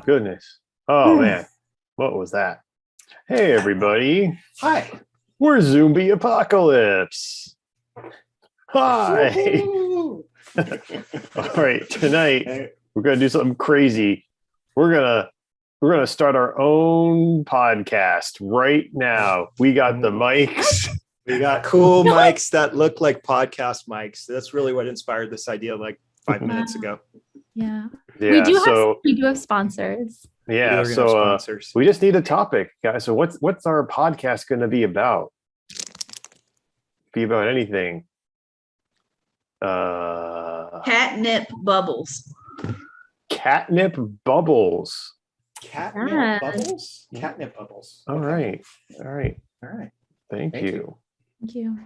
goodness. Oh man, what was that? Hey everybody, Hi. we're Zoombie Apocalypse. Hi. Woohoo! All right, tonight we're gonna do something crazy. We're gonna start our own podcast right now. We got the mics. We got cool mics that look like podcast mics. That's really what inspired this idea like 5 minutes ago. Yeah. Yeah, We do have sponsors. yeah. So sponsors. we just need a topic, guys. So what's our podcast going to be about? Be about anything. Catnip bubbles. Catnip bubbles. Catnip Yeah. bubbles? Catnip bubbles. All right. All right. All right. Thank you. Thank you.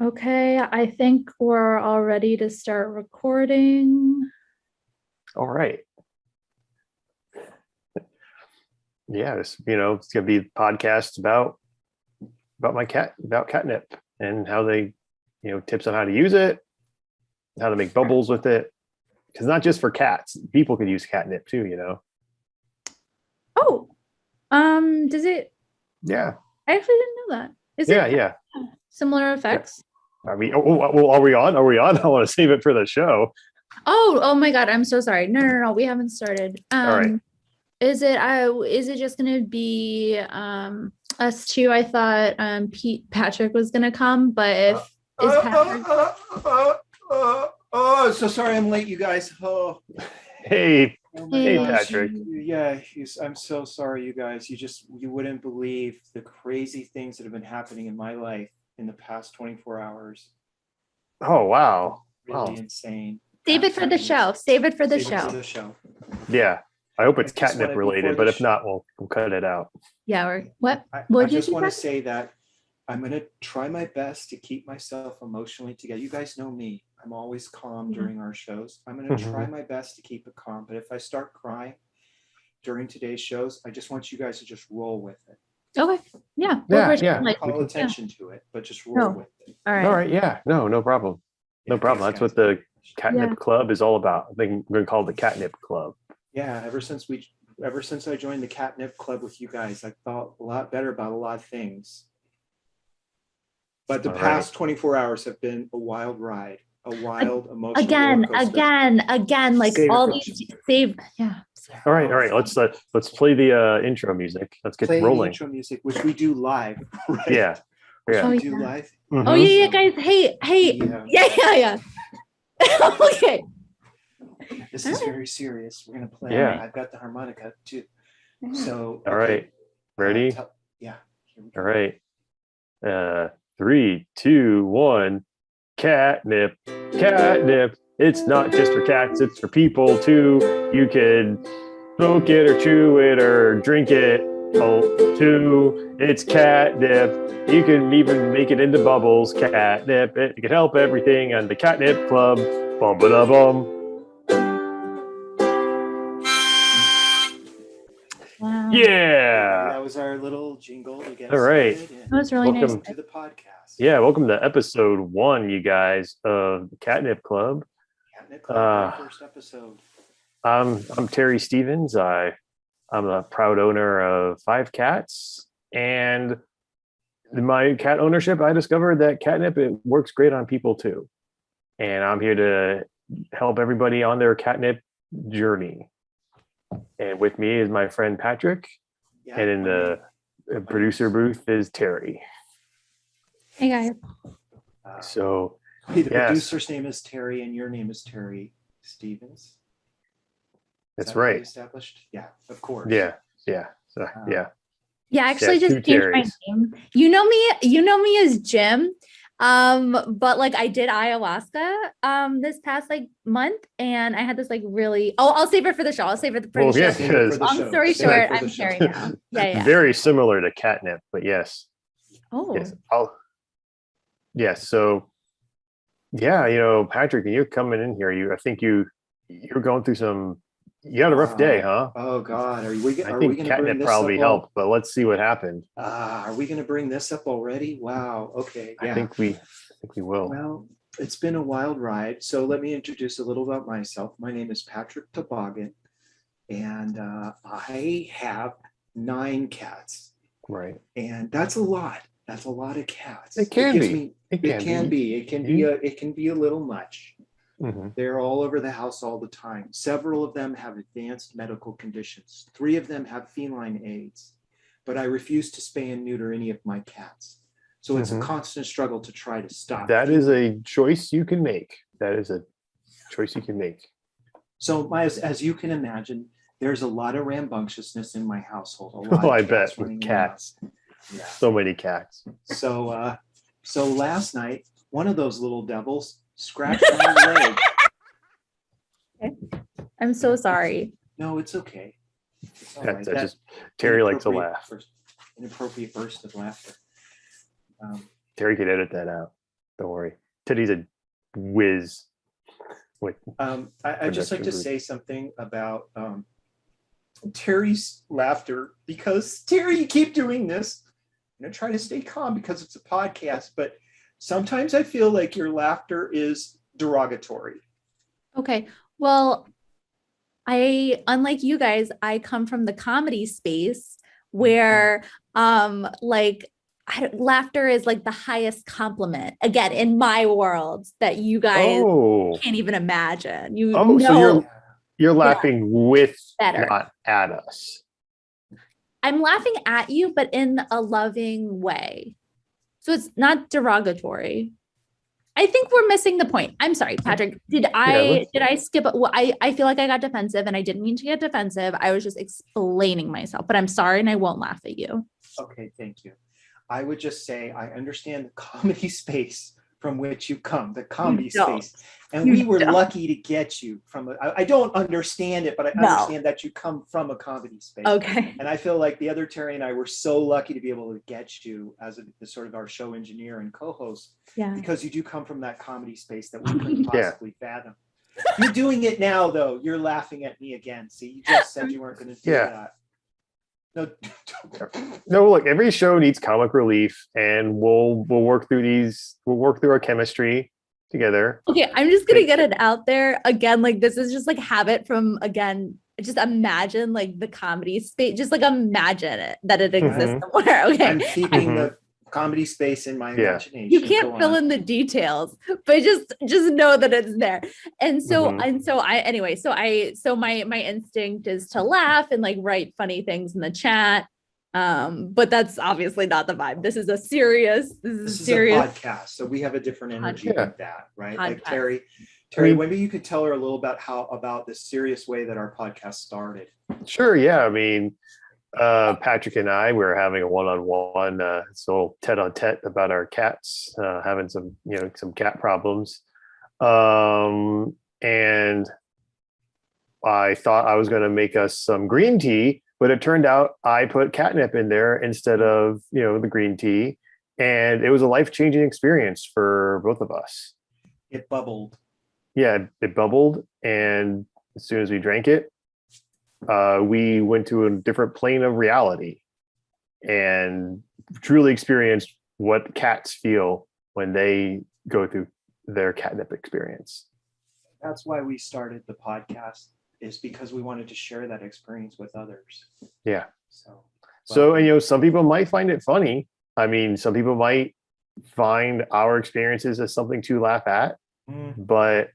Okay, I think we're all ready to start recording. All right. Yeah, it's gonna be podcasts about catnip and how they, tips on how to use it, how to make bubbles with it. Because not just for cats, people could use catnip too. Oh, does it? Yeah. I actually didn't know that. Is Yeah. it Yeah. similar effects? Are we on? Are we on? I want to save it for the show. Oh my God, I'm so sorry. No, we haven't started. All right. Is it just gonna be us two? I thought Patrick was gonna come, but is Patrick? So sorry I'm late, you guys. Oh, Hey, oh my Hey, gosh. Patrick. Yeah, I'm so sorry, you guys. You wouldn't believe the crazy things that have been happening in my life in the past 24 hours. oh wow. Really Wow. insane. Save it for the show. Save it for the Save it show. for the show. Yeah. I hope it's I just catnip wanna- related, before but the if not, we'll cut it out. Yeah. Or what? I What did just you want to say? say that I'm going to try my best to keep myself emotionally together. You guys know me. I'm always calm Yeah. during our shows. I'm going to Mhm. try my best to keep it calm. But if I start crying during today's shows, I just want you guys to just roll with it. Okay. Yeah. Yeah, We'll yeah. like, Call attention to it, but just roll No. with it. all right. All right. Yeah. No problem. No Yeah, problem. thanks, That's what guys. the catnip Yeah. club is all about. I think we're going to call it the catnip club. Yeah, ever since I joined the Catnip Club with you guys, I thought a lot better about a lot of things. But the All right. past 24 hours have been a wild ride, a wild emotional Again, roller coaster. like Save it all for- these save. Yeah. All right. Let's play the intro music. Let's get Play the rolling. intro music, which we do live, right? Yeah. Yeah. We Oh, do yeah. live. Mhm. Oh yeah, guys. Hey. Yeah. Yeah. Okay. This is very serious. We're gonna play. Yeah. I've got the harmonica too. So All right. Ready? Yeah. Here we go. All right. 3, 2, 1. Catnip. Catnip. It's not just for cats, it's for people too. You can smoke it or chew it or drink it too. It's catnip. You can even make it into bubbles. Catnip. It can help everything on the Catnip Club. Bum ba da bum. Wow. Yeah. That was our little jingle to get All right. started and That was really Welcome. nice. to the podcast. Yeah, welcome to episode 1, you guys, of the Catnip Club. Catnip Club, our first episode. I'm Terry Stevens. I'm a proud owner of 5 cats, and in my cat ownership, I discovered that catnip, it works great on people too. And I'm here to help everybody on their catnip journey. And with me is my friend Patrick, Yeah. and in the producer booth is Terry. Hey guys. So the yes. producer's name is Terry, and your name is Terry Stevens. Is that's that already right. Established? Yeah, of course. Yeah. So, yeah. Yeah, I actually two just changed my Terrys. name. You know me as Jim. But like I did ayahuasca this past like month, and I had this like really I'll save it for the show. I'll save it for Well, the yeah, show. Save it for because the Long show. story Save it short, for the I'm show. Terry now. Yeah. Very similar to catnip, but yes. Oh. Yes. Yes. So yeah, Patrick, you're coming in here. I think you're going through you had a rough day, huh? Oh God, I are we think going to bring catnip this probably up? helped, but let's see what happened. Are we going to bring this up already? Wow. Okay. Yeah. I think we will. Well, It's been a wild ride. So let me introduce a little about myself. My name is Patrick Toboggan, and I have 9 cats, Right. and that's a lot. That's a lot of cats. It can gives be. me- It It can can be. be. It can be a little much. Mhm. They're all over the house all the time. Several of them have advanced medical conditions. 3 of them have feline AIDS, but I refuse to spay and neuter any of my cats. So it's a Mhm. constant struggle to try to stop. That is a choice you can make. That is a choice you can make. So as you can imagine, there's a lot of rambunctiousness in my household. A lot Oh, of I cats bet, with running around. cats. Yeah. So many cats. So last night, one of those little devils scratched my leg. I'm so sorry. No, it's okay. It's all That, right. that That just Terry likes to inappropriate laugh. Inappropriate burst of laughter. Terry could edit that out. Don't worry. Teddy's a whiz. Wait, I'd just like to Production say something about Terry's laughter, because Terry, you keep doing this. I'm gonna try to stay calm because it's a podcast, but sometimes I feel like your laughter is derogatory. Okay. Well, unlike you guys, I come from the comedy space where like laughter is like the highest compliment, again, in my world, that you guys oh, can't even imagine. You Oh, so know you're laughing with, better. not at us. I'm laughing at you, but in a loving way. So it's not derogatory. I think we're missing the point. I'm sorry, Patrick. Did I skip? Well, I feel like I got defensive, and I didn't mean to get defensive. I was just explaining myself, but I'm sorry, and I won't laugh at you. Okay, thank you. I would just say I understand the comedy space from which you come, the comedy space. And we were lucky to get you from I don't understand it, but I understand that you come from a comedy space. Okay. And I feel like the other Terry and I were so lucky to be able to get you as a sort of our show engineer and co-host, because you do come from that comedy space that we couldn't possibly fathom. You're doing it now, though. You're laughing at me again. See, you just said you weren't going to do that. No, look, every show needs comic relief, and we'll work through our chemistry together. Okay, I'm just gonna get it out there again. Like, this is just like habit from, again, just imagine like the comedy space, just like imagine it, that it exists somewhere. Okay. I'm keeping the comedy space in my imagination. You can't fill in the details, but just know that it's there. And so my instinct is to laugh and like write funny things in the chat. But that's obviously not the vibe. This is a serious podcast. So we have a different energy with that, right? Like Terry, maybe you could tell her a little about the serious way that our podcast started. Sure. Yeah. I mean, Patrick and I were having a one-on-one, so tete-a-tete about our cats, having some cat problems. And I thought I was going to make us some green tea, but it turned out I put catnip in there instead of, the green tea. And it was a life-changing experience for both of us. It bubbled. Yeah, it bubbled. And as soon as we drank it, we went to a different plane of reality and truly experienced what cats feel when they go through their catnip experience. That's why we started the podcast, is because we wanted to share that experience with others. Yeah. So some people might find it funny. I mean, some people might find our experiences as something to laugh at, but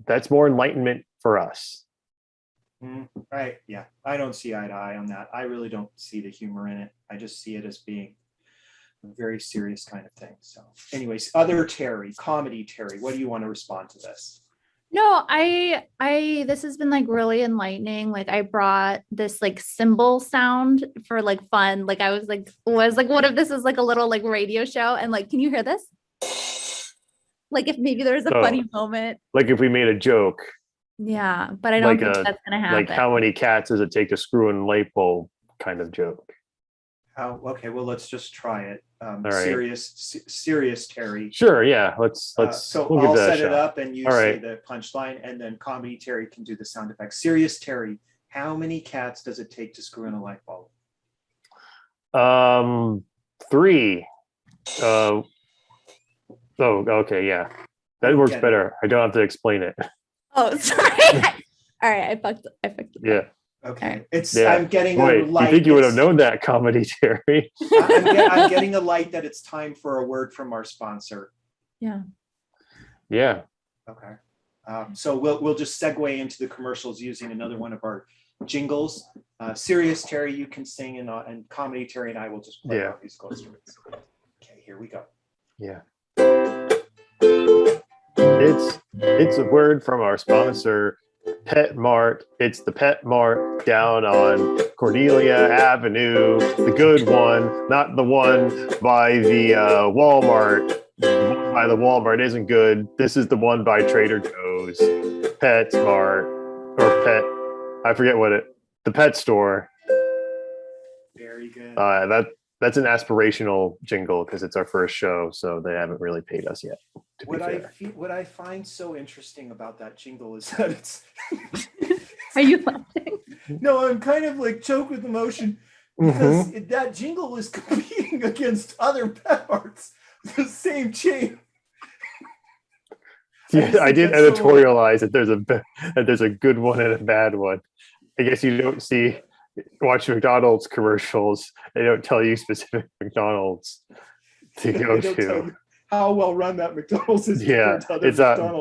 that's more enlightenment for us. Right. Yeah. I don't see eye to eye on that. I really don't see the humor in it. I just see it as being a very serious kind of thing. So anyways, other Terry, comedy Terry, what do you want to respond to this? No, this has been like really enlightening. Like, I brought this like cymbal sound for like fun. Like, I was like, what if this is like a little like radio show? And like, can you hear this? Like, if maybe there's a funny moment. Like if we made a joke. Yeah, but I don't think that's gonna happen. Like, how many cats does it take to screw in a light bulb kind of joke? Okay, well, let's just try it. Right. Serious Terry. Sure, yeah. Let's. So I'll set it up, and you say the punchline, and then comedy Terry can do the sound effects. Serious Terry, how many cats does it take to screw in a light bulb? 3. Oh, okay, yeah. That works better. I don't have to explain it. Oh, sorry. All right, I fucked up. Yeah. Okay. Yeah. I'm getting Boy, a light. you think you would have known that, Comedy Terry? I'm getting a light that it's time for a word from our sponsor. Yeah. Yeah. Okay. So we'll just segue into the commercials using another one of our jingles. Serious Terry, you can sing, and Comedy Terry and I will just play our musical instruments. Okay, here we go. Yeah. It's a word from our sponsor, Pet Mart. It's the Pet Mart down on Cornelia Avenue, the good one, not the one by the Walmart. The one by the Walmart isn't good. This is the one by Trader Joe's, Pet Mart, or Pet. I forget the pet store. Very good. That's an aspirational jingle because it's our first show, so they haven't really paid us yet. What I find so interesting about that jingle is that it's. Are you laughing? No, I'm kind of like choked with emotion because that jingle is competing against other pet arts, the same chain. Yeah, I did editorialize that there's a good one and a bad one. I guess you don't watch McDonald's commercials. They don't tell you specific McDonald's to go to. How well run that McDonald's is. Yeah, it's I'm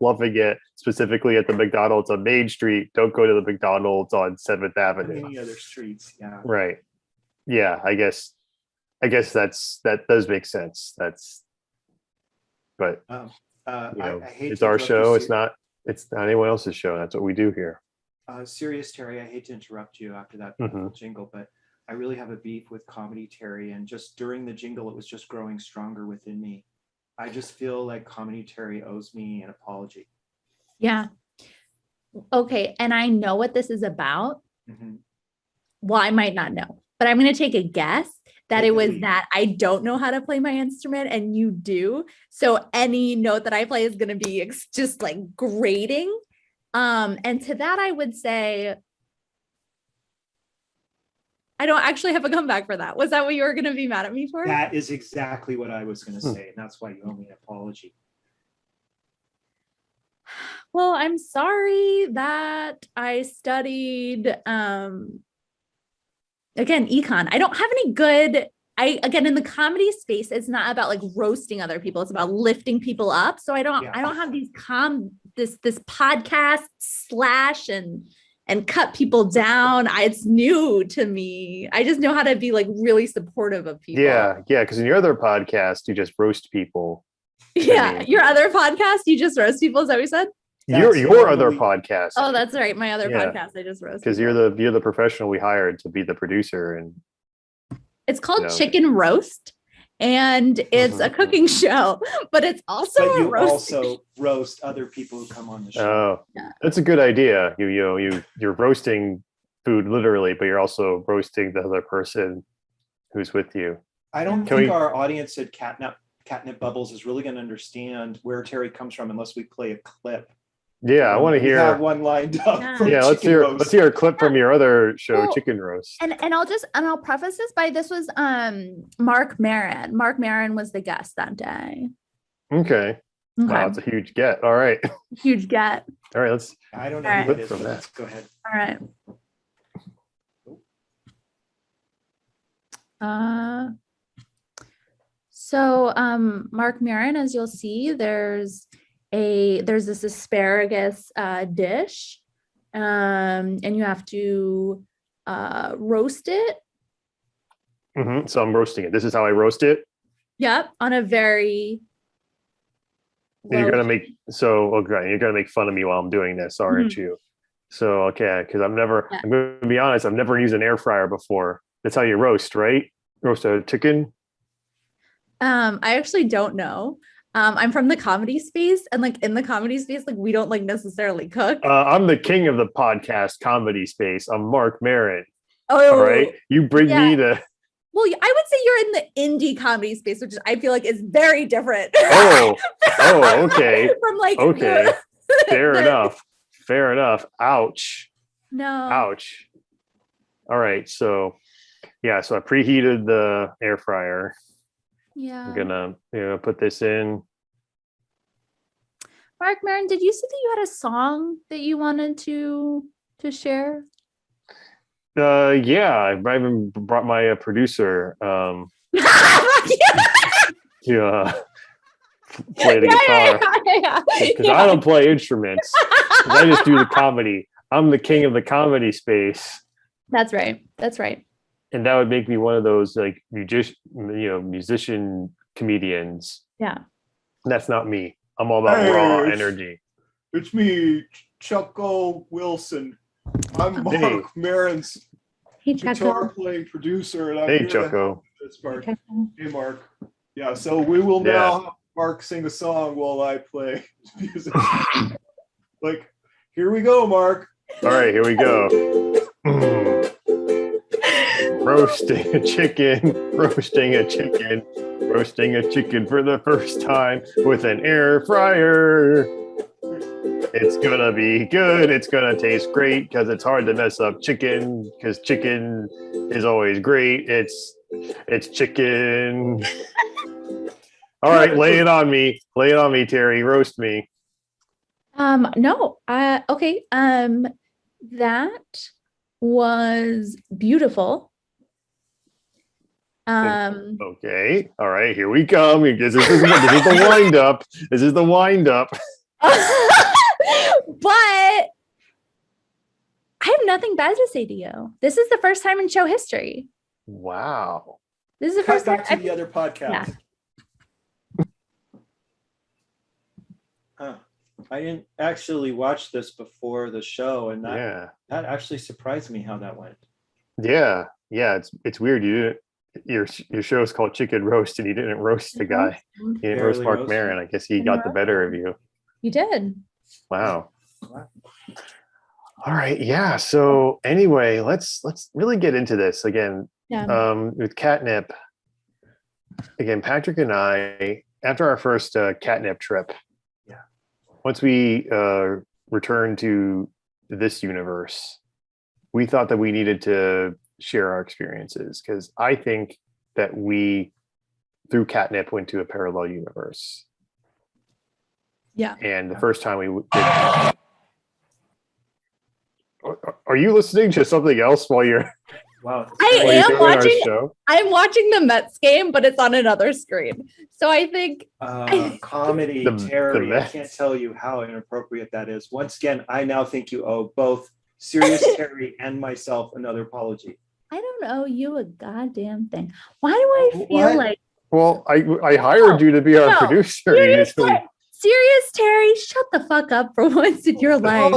loving it specifically at the McDonald's on Main Street. Don't go to the McDonald's on 7th Avenue. Any other streets, yeah. Right. Yeah, I guess that does make sense. But I hate it's our show. It's not anyone else's show. That's what we do here. Serious Terry, I hate to interrupt you after that jingle, but I really have a beef with Comedy Terry, and just during the jingle, it was just growing stronger within me. I just feel like Comedy Terry owes me an apology. Yeah. Okay, and I know what this is about. Well, I might not know, but I'm going to take a guess that it was that I don't know how to play my instrument and you do. So any note that I play is going to be just like grating. And to that, I would say, I don't actually have a comeback for that. Was that what you were going to be mad at me for? That is exactly what I was going to say. And that's why you owe me an apology. Well, I'm sorry that I studied, again, econ. I don't have any good, again, in the comedy space, it's not about like roasting other people. It's about lifting people up. So I don't have these this podcast slash and cut people down. It's new to me. I just know how to be like really supportive of people. Yeah. Because in your other podcast, you just roast people. Yeah. Your other podcast, you just roast people. Is that what you said? Your other podcast. Oh, that's right. My other podcast, I just roast. Because you're the professional we hired to be the producer, and it's called Chicken Roast, and it's a cooking show, but it's also but you also roast other people who come on the show. Oh, that's a good idea. You're roasting food literally, but you're also roasting the other person who's with you. I don't think our audience at Catnip Bubbles is really going to understand where Terry comes from unless we play a clip. Yeah, I want to hear. Have one lined up. Yeah, let's hear a clip from your other show, Chicken Roast. And I'll preface this by this was Mark Maron. Mark Maron was the guest that day. Okay. Wow, it's a huge get. All right. Huge get. All right, let's. I don't know who it is, but let's go ahead. All right. So Mark Maron, as you'll see, there's this asparagus dish, and you have to roast it. So I'm roasting it. This is how I roast it. Yep, on a very. You're gonna make fun of me while I'm doing this, aren't you? So because I'm going to be honest, I've never used an air fryer before. That's how you roast, right? Roast a chicken. I actually don't know. I'm from the comedy space, and like in the comedy space, like we don't like necessarily cook. I'm the king of the podcast comedy space. I'm Mark Maron. Oh, all right. You bring me the. Well, I would say you're in the indie comedy space, which I feel like is very different. Oh, okay. From like Fair enough. Ouch. No. Ouch. All right. So I preheated the air fryer. Yeah. I'm gonna put this in. Mark Maron, did you say that you had a song that you wanted to share? Yeah, I even brought my producer to play the guitar because I don't play instruments. I just do the comedy. I'm the king of the comedy space. That's right. That's right. And that would make me one of those like musician comedians. Yeah. That's not me. I'm all about raw energy. It's me, Chucko Wilson. I'm Mark Maron's guitar playing producer, and I'm here to help this part. Hey, Mark. Yeah, so we will now have Mark sing a song while I play music. Like, here we go, Mark. All right, here we go. Roasting a chicken for the first time with an air fryer. It's gonna be good. It's gonna taste great because it's hard to mess up chicken because chicken is always great. It's chicken. All right, lay it on me. Lay it on me, Terry. Roast me. No. Okay. That was beautiful. Okay. All right, here we come. This is the wind up. This is the wind up. But I have nothing bad to say to you. This is the first time in show history. Wow. This is the first time. Back to the other podcast. Yeah. I didn't actually watch this before the show, and that actually surprised me how that went. Yeah. It's weird. Your show is called Chicken Roast, and you didn't roast the guy. You didn't roast Mark Maron. I guess he got the better of you. You did. Wow. All right. Yeah. So anyway, let's really get into this again. With catnip. Again, Patrick and I, after our first catnip trip, once we returned to this universe, we thought that we needed to share our experiences because I think that we, through catnip, went to a parallel universe. Yeah. And the first time we did, are you listening to something else while you're? Wow. I am watching. I'm watching the Mets game, but it's on another screen. So I think comedy, Terry. I can't tell you how inappropriate that is. Once again, I now think you owe both Serious Terry and myself another apology. I don't owe you a goddamn thing. Why do I feel like? Well, I hired you to be our producer. Serious Terry, shut the fuck up for once in your life.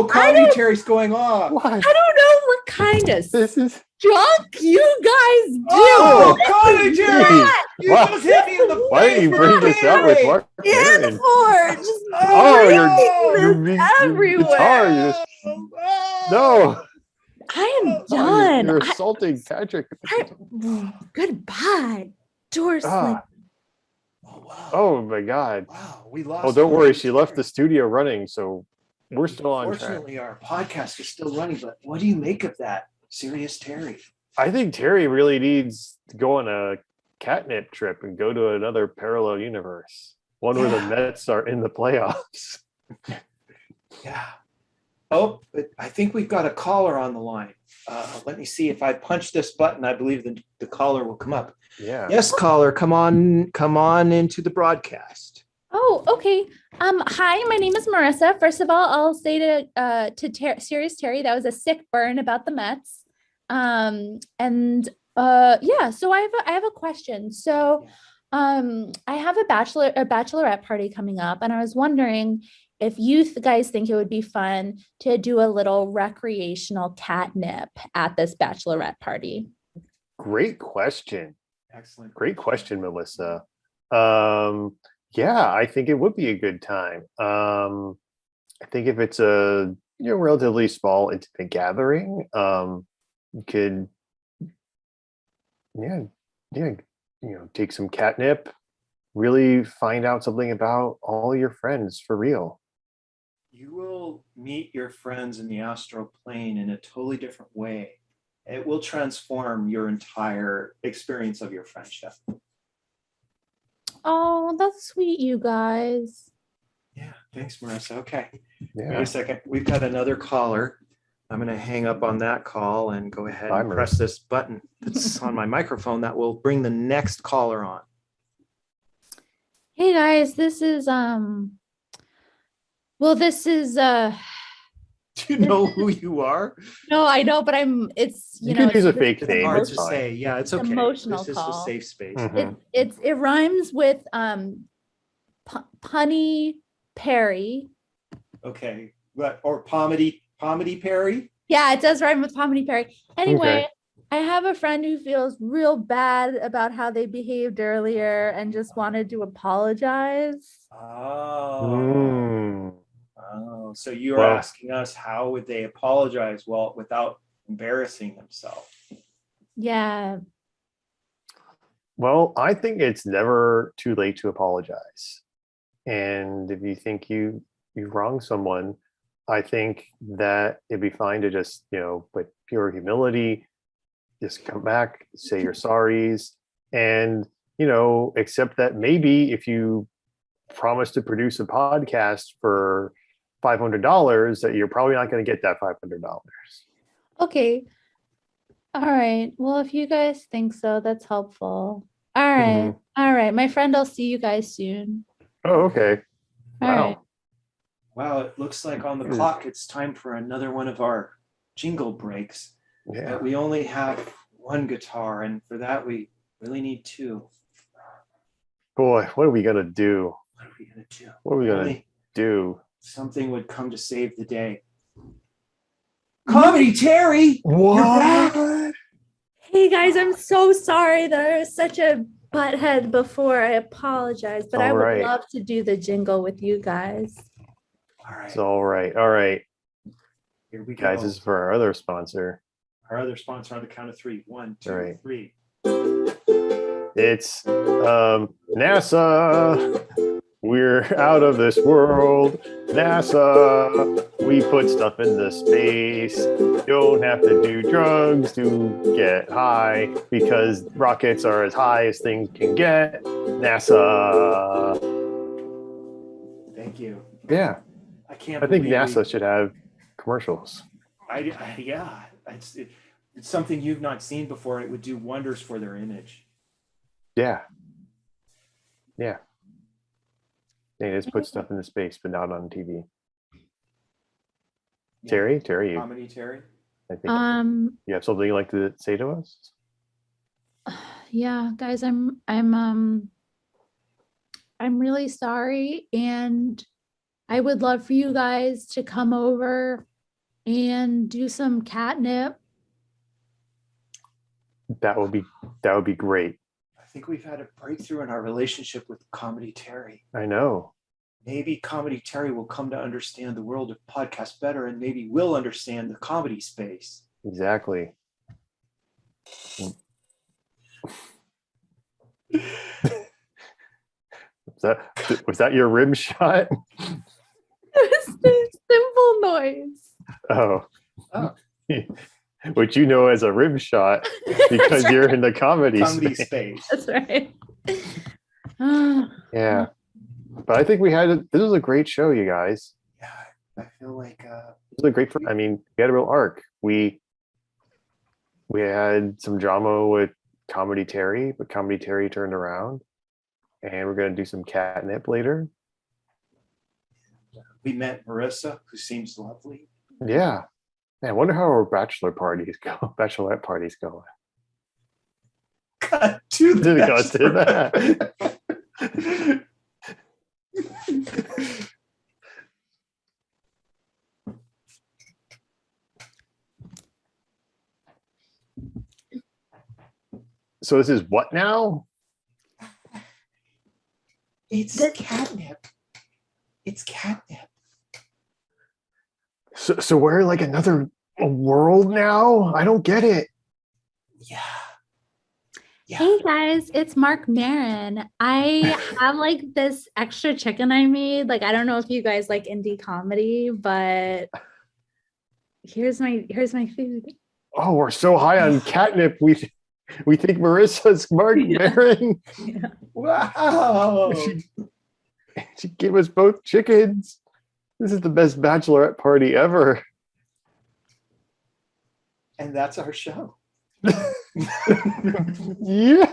Comedy Terry's going off. I don't know what kind of junk you guys do. Oh, Comedy Terry! You just hit me in the face. Why didn't you bring this out with Mark? You're everywhere. Guitar, no. I am done. You're assaulting Patrick. Goodbye. Door slam. Oh my God. Wow, we lost. Oh, don't worry. She left the studio running, so we're still on track. Fortunately, our podcast is still running, but what do you make of that, Serious Terry? I think Terry really needs to go on a catnip trip and go to another parallel universe. One where the Mets are in the playoffs. Yeah. Oh, but I think we've got a caller on the line. Let me see if I punch this button. I believe the caller will come up. Yeah. Yes, caller, come on into the broadcast. Oh, okay. Hi, my name is Marissa. First of all, I'll say to Serious Terry, that was a sick burn about the Mets. So I have a question. So, I have a bachelorette party coming up, and I was wondering if you guys think it would be fun to do a little recreational catnip at this bachelorette party. Great question. Excellent. Great question, Melissa. I think it would be a good time. I think if it's a relatively small, intimate gathering, you could take some catnip, really find out something about all your friends for real. You will meet your friends in the astral plane in a totally different way. It will transform your entire experience of your friendship. Oh, that's sweet, you guys. Yeah, thanks, Marissa. Okay. Yeah. Wait a second. We've got another caller. I'm going to hang up on that call and go ahead and press this button that's on my microphone that will bring the next caller on. Hey guys, this is this is Do you know who you are? no, I know, but it's you can use a fake It's name. hard It's to fine. say. Yeah, it's okay. Emotional This is call. a safe space. It rhymes with Punny Perry. Okay. What, or Pomedy Perry? Yeah, it does rhyme with Pomedy Perry. Anyway, Okay. I have a friend who feels real bad about how they behaved earlier and just wanted to apologize. Oh. Oh, so you're asking us how would they apologize? Well, without embarrassing themselves. Yeah. Well, I think it's never too late to apologize. And if you think you wronged someone, I think that it'd be fine to just, with pure humility, just come back, say your sorries, and, accept that maybe if you promise to produce a podcast for $500, that you're probably not going to get that $500. Okay. All right. Well, if you guys think so, that's helpful. All right. All right. My friend, I'll see you guys soon. Oh, okay. All right. Wow, it looks like on the clock it's time for another one of our jingle breaks. Yeah. But we only have one guitar, and for that we really need two. Boy, what are we gonna do? What are we gonna do? What are we gonna do? Something would come to save the day. Comedy Terry! What? Hey guys, I'm so sorry that I was such a butthead before. I apologize, but I would love to do the jingle with you guys. All right. It's all right. All right. Here we go. Guys, this is for our other sponsor. Our other sponsor on the count of three. 1, 2, Right. 3. It's NASA. We're out of this world. NASA. We put stuff into space. You don't have to do drugs to get high because rockets are as high as things can get. NASA. Thank you. Yeah. I think NASA should have commercials. Yeah. It's something you've not seen before. It would do wonders for their image. Yeah. Yeah. They just put stuff into space, but not on TV. Yeah. Terry, Comedy Terry. I think you have something you'd like to say to us? Yeah, guys, I'm really sorry, and I would love for you guys to come over and do some catnip. That would be great. I think we've had a breakthrough in our relationship with Comedy Terry. I know. Maybe Comedy Terry will come to understand the world of podcasts better, and maybe we'll understand the comedy space. Exactly. Was that your rim shot? It was a simple noise. Oh. Which you know as a rim shot because you're in the comedy space. That's right. Yeah. But I think this was a great show, you guys. Yeah, I feel like this was a great, we had a real arc. We had some drama with Comedy Terry, but Comedy Terry turned around, and we're going to do some catnip later. We met Marissa, who seems lovely. Yeah. Man, I wonder how our bachelorette parties going. Cut to that. So this is what now? It's catnip. It's catnip. So we're like another world now? I don't get it. Yeah. Hey guys, it's Mark Marin. I have like this extra chicken I made. Like, I don't know if you guys like indie comedy, but here's my food. Oh, we're so high on catnip. We think Marissa's Mark Maron. Wow. She gave us both chickens. This is the best bachelorette party ever. And that's our show. Yeah.